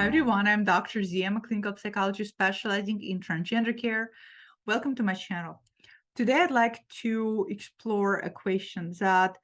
Hi everyone, I'm Dr. Z. I'm a clinical psychologist specializing in transgender care. Welcome to my channel. Today I'd like to explore a question that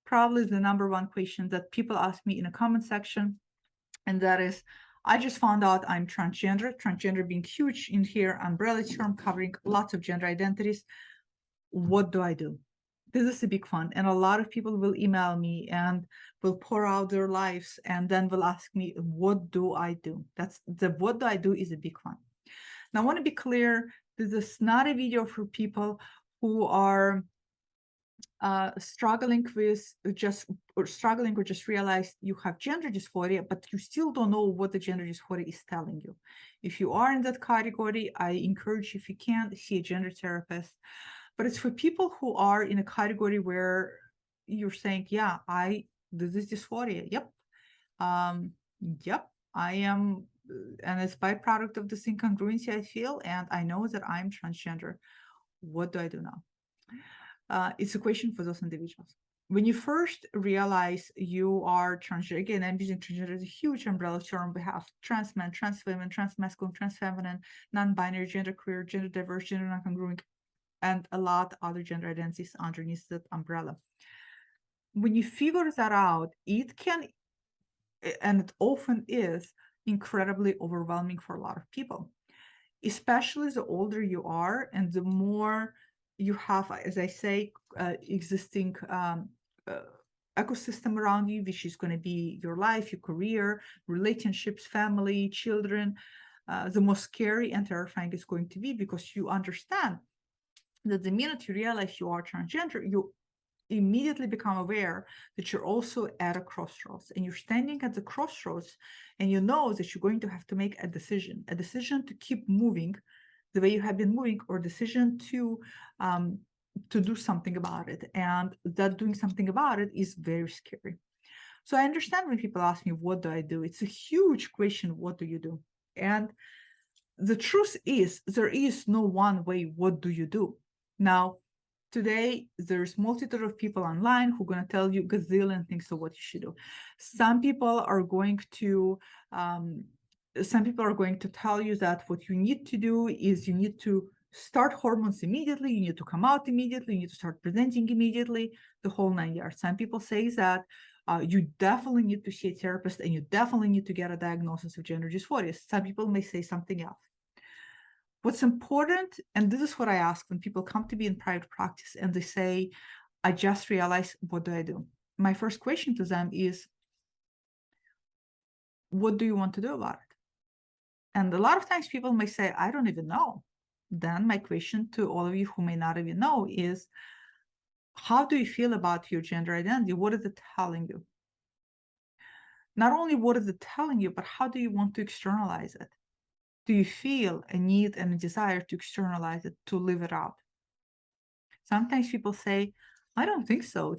probably is the number one question that people ask me in a comment section, and that is, I just found out I'm transgender being huge in here, umbrella term covering lots of gender identities. What do I do? This is a big one, and a lot of people will email me and will pour out their lives and then will ask me, what do I do? That's the what do I do is a big one. Now I want to be clear, this is not a video for people who are struggling or just realized you have gender dysphoria, but you still don't know what the gender dysphoria is telling you. If you are in that category, I encourage, if you can, see a gender therapist. But it's for people who are in a category where you're saying, yeah, this is dysphoria. Yep. Yep, I am, and it's byproduct of this incongruency I feel, and I know that I'm transgender. What do I do now? It's a question for those individuals. When you first realize you are transgender, again, I'm using transgender as a huge umbrella term. We have trans men, trans women, trans masculine, trans feminine, non-binary, gender queer, gender diverse, gender non-congruent, and a lot other gender identities underneath that umbrella. When you figure that out, it can, and it often is, incredibly overwhelming for a lot of people, especially the older you are and the more you have, as I say, existing ecosystem around you, which is going to be your life, your career, relationships, family, children. The most scary and terrifying it's going to be, because you understand that the minute you realize you are transgender, you immediately become aware that you're also at a crossroads, and you're standing at the crossroads, and you know that you're going to have to make a decision to keep moving the way you have been moving, or decision to do something about it. And that doing something about it is very scary. So I understand when people ask me, what do I do? It's a huge question. What do you do? And the truth is, there is no one way. What do you do? Now, today, there's multitude of people online who are going to tell you gazillion things of what you should do. Some people are going to tell you that what you need to do is you need to start hormones immediately, you need to come out immediately, you need to start presenting immediately, the whole 9 yards. Some people say that you definitely need to see a therapist, and you definitely need to get a diagnosis of gender dysphoria. Some people may say something else. What's important, and this is what I ask when people come to me in private practice and they say, I just realized, what do I do? My first question to them is, what do you want to do about it? And a lot of times people may say, I don't even know. Then my question to all of you who may not even know is, how do you feel about your gender identity? What is it telling you? Not only what is it telling you, but how do you want to externalize it? Do you feel a need and a desire to externalize it, to live it out? Sometimes people say, I don't think so.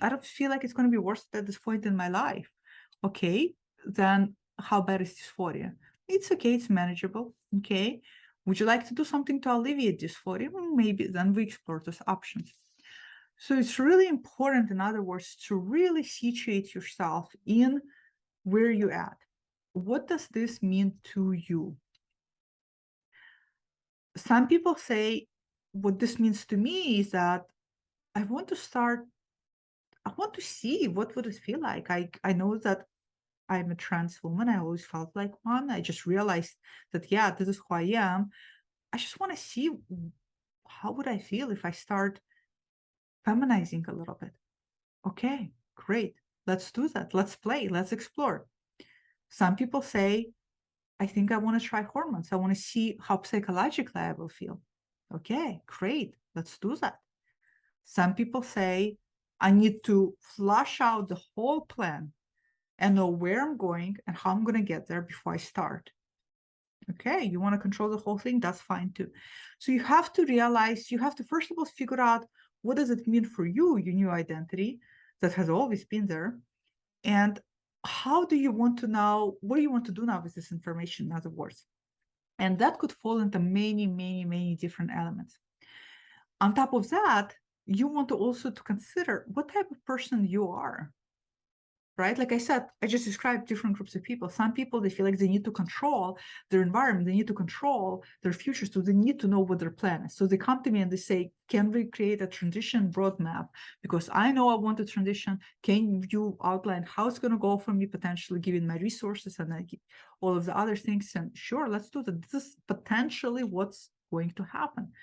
I don't feel like it's going to be worse at this point in my life. Okay, then how bad is dysphoria? It's okay, it's manageable. Okay, would you like to do something to alleviate dysphoria? Well, maybe then we explore those options. So it's really important, in other words, to really situate yourself in where you're at. What does this mean to you? Some people say, what this means to me is that I want to see what would it feel like. I know that I'm a trans woman. I always felt like one. I just realized that, yeah, this is who I am. I just want to see, how would I feel if I start feminizing a little bit? Okay, great. Let's do that. Let's play. Let's explore. Some people say, I think I want to try hormones. I want to see how psychologically I will feel. Okay, great. Let's do that. Some people say, I need to flush out the whole plan and know where I'm going and how I'm going to get there before I start. Okay, you want to control the whole thing? That's fine too. So you have to realize, you have to first of all figure out, what does it mean for you, your new identity that has always been there? And how do you want to now, what do you want to do now with this information, in other words? And that could fall into many, many, many different elements. On top of that, you want to also to consider what type of person you are. right? Like I said, I just described different groups of people. Some people, they feel like they need to control their environment, they need to control their future, so they need to know what their plan is. So they come to me and they say, can we create a transition roadmap? Because I know I want to transition. Can you outline how it's going to go for me, potentially given my resources and all of the other things? And sure, let's do that. This is potentially what's going to happen.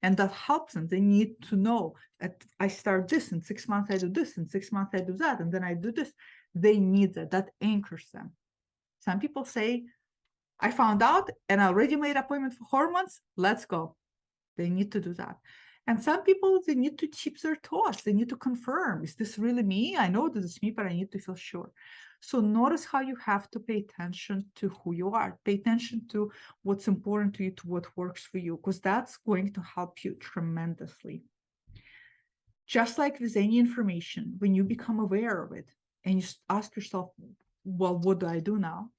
And that helps them. They need to know that I start this, in 6 months I do this, in 6 months I do that, and then I do this. They need that. That anchors them. Some people say, I found out and I already made an appointment for hormones. Let's go. They need to do that. And some people, they need to tip their toes. They need to confirm, is this really me? I know this is me, but I need to feel sure. So notice how you have to pay attention to who you are. Pay attention to what's important to you, to what works for you, because that's going to help you tremendously. Just like with any information, when you become aware of it and you ask yourself, well, what do I do now?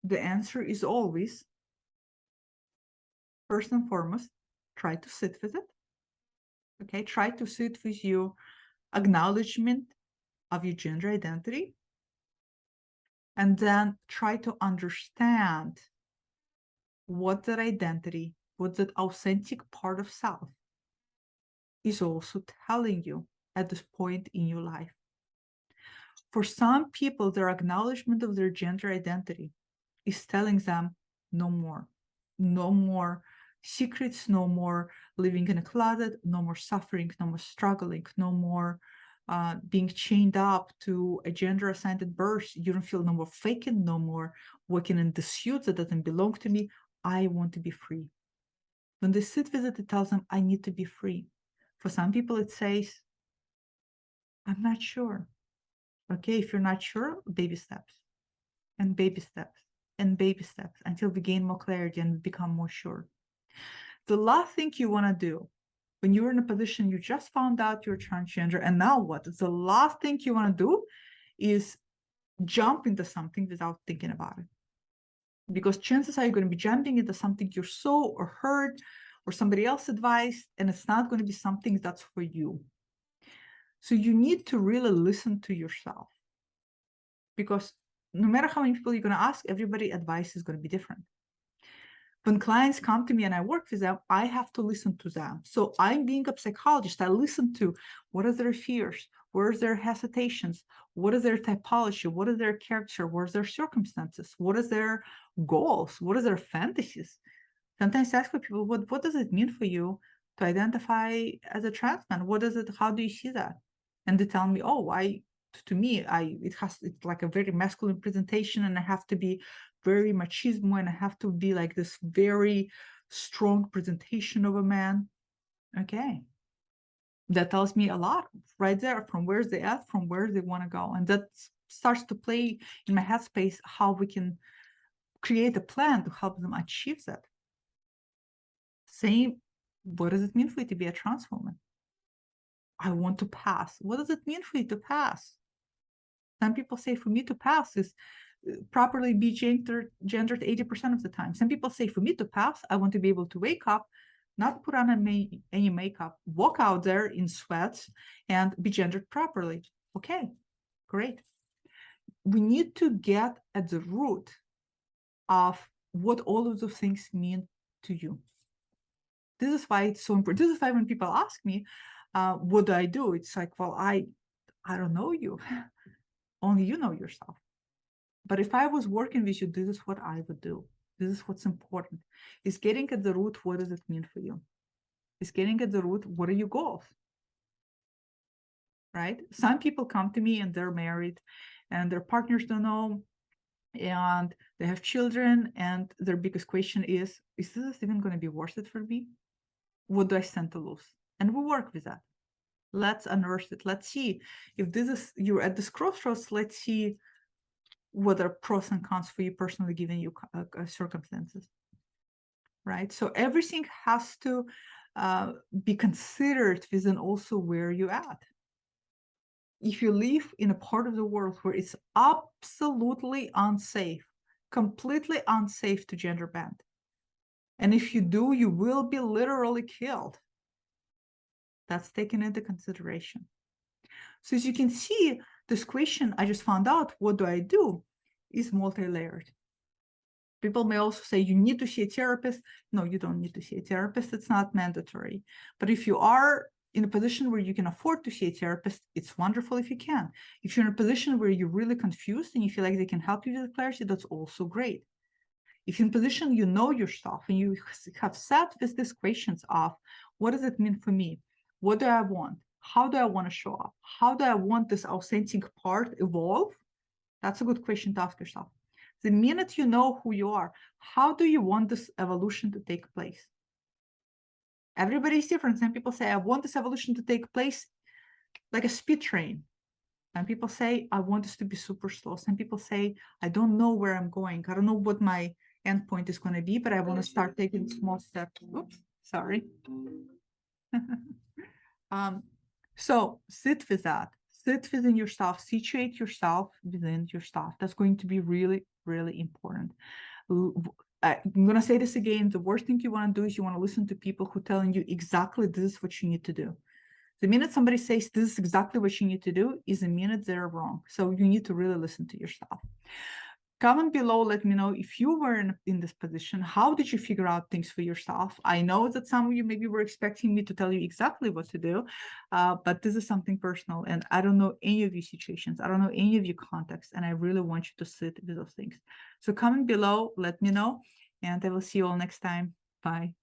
The answer is always, first and foremost, try to sit with it. Okay, try to sit with your acknowledgement of your gender identity, and then try to understand what that identity, what that authentic part of self is also telling you at this point in your life. For some people, their acknowledgement of their gender identity is telling them no more secrets, no more living in a closet, no more suffering, no more struggling, no more being chained up to a gender assigned at birth. You don't feel no more faking, no more working in the suit that doesn't belong to me. I want to be free. When they sit with it, it tells them, I need to be free. For some people, it says, I'm not sure. Okay, if you're not sure, baby steps and baby steps and baby steps until we gain more clarity and become more sure. The last thing you want to do when you're in a position you just found out you're transgender, and now what? The last thing you want to do is jump into something without thinking about it. Because chances are you're going to be jumping into something you saw or heard or somebody else advised, and it's not going to be something that's for you. So you need to really listen to yourself, because no matter how many people you're going to ask, everybody's advice is going to be different. When clients come to me and I work with them, I have to listen to them. So I'm being a psychologist. I listen to what are their fears, where are their hesitations, what is their typology, what is their character, what are their circumstances, what is their goals, what are their fantasies. Sometimes I ask for people, what does it mean for you to identify as a trans man? What is it? How do you see that? And they tell me, oh, it's like a very masculine presentation, and I have to be very machismo, and I have to be like this very strong presentation of a man. Okay. That tells me a lot right there, from where they at, from where they want to go. And that starts to play in my headspace how we can create a plan to help them achieve that. Same, what does it mean for you to be a trans woman? I want to pass. What does it mean for you to pass? Some people say for me to pass is properly be gendered 80% of the time. Some people say for me to pass, I want to be able to wake up, not put on any makeup, walk out there in sweats and be gendered properly. Okay, great. We need to get at the root of what all of those things mean to you. This is why it's so important. This is why when people ask me, what do I do? It's like, well, I don't know you. Only you know yourself. But if I was working with you, this is what I would do. This is what's important. Is getting at the root, what does it mean for you? Is getting at the root, what are your goals? Right? Some people come to me and they're married and their partners don't know, and they have children, and their biggest question is this even going to be worth it for me? What do I stand to lose? And we work with that. Let's unearth it. Let's see if this is, you're at this crossroads. Let's see what are pros and cons for you personally, given your circumstances, right? So everything has to be considered within also where you're at. If you live in a part of the world where it's absolutely unsafe, completely unsafe to gender bend, and if you do, you will be literally killed. That's taken into consideration. So as you can see, this question, I just found out, what do I do, is multi-layered. People may also say you need to see a therapist. No, you don't need to see a therapist. It's not mandatory. But if you are in a position where you can afford to see a therapist, it's wonderful if you can. If you're in a position where you're really confused and you feel like they can help you with clarity, that's also great. If you're in a position you know your stuff and you have sat with these questions of, what does it mean for me? What do I want? How do I want to show up? How do I want this authentic part evolve? That's a good question to ask yourself. The minute you know who you are, how do you want this evolution to take place? Everybody is different. Some people say, I want this evolution to take place like a speed train. Some people say, I want this to be super slow. Some people say, I don't know where I'm going. I don't know what my endpoint is going to be, but I want to start taking small steps. Oops, sorry. So sit with that. Sit within yourself, situate yourself within your stuff. That's going to be really, really important. I'm going to say this again. The worst thing you want to do is you want to listen to people who are telling you exactly this is what you need to do. The minute somebody says this is exactly what you need to do is the minute they're wrong. So you need to really listen to yourself. Comment below, let me know if you were in this position, how did you figure out things for yourself? I know that some of you maybe were expecting me to tell you exactly what to do, but this is something personal and I don't know any of your situations. I don't know any of your contexts, and I really want you to sit with those things. So comment below, let me know, and I will see you all next time. Bye.